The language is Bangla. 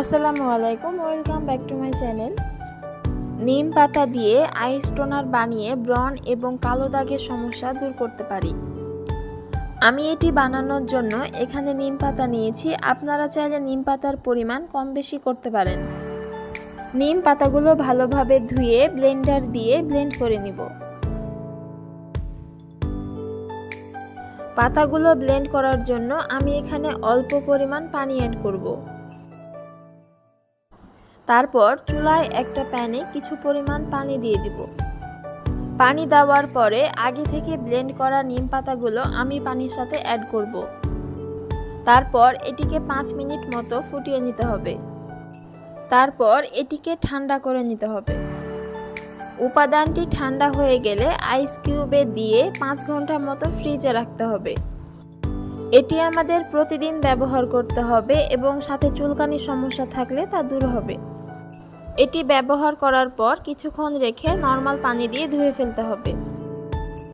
আসসালামু আলাইকুম, welcome back to my channel. নিম পাতা দিয়ে আইস টোনার বানিয়ে ব্রণ এবং কালো দাগের সমস্যা দূর করতে পারি। আমি এটি বানানোর জন্য এখানে নিম পাতা নিয়েছি। আপনারা চাইলে নিম পাতার পরিমাণ কম বেশি করতে পারেন। নিম পাতাগুলো ভালোভাবে ধুয়ে ব্লেন্ডার দিয়ে ব্লেন্ড করে নিব। পাতাগুলো ব্লেন্ড করার জন্য আমি এখানে অল্প পরিমাণ পানি অ্যাড করব। তারপর চুলায় একটা প্যানে কিছু পরিমাণ পানি দিয়ে দিব। পানি দেওয়ার পরে আগে থেকে ব্লেন্ড করা নিম পাতাগুলো আমি পানির সাথে অ্যাড করব। তারপর এটিকে 5 মিনিট মতো ফুটিয়ে নিতে হবে। তারপর এটিকে ঠান্ডা করে নিতে হবে। উপাদানটি ঠান্ডা হয়ে গেলে আইস কিউবে দিয়ে 5 ঘন্টা মতো ফ্রিজে রাখতে হবে। এটি আমাদের প্রতিদিন ব্যবহার করতে হবে এবং সাথে চুলকানির সমস্যা থাকলে তা দূর হবে। এটি ব্যবহার করার পর কিছুক্ষণ রেখে নর্মাল পানি দিয়ে ধুয়ে ফেলতে হবে।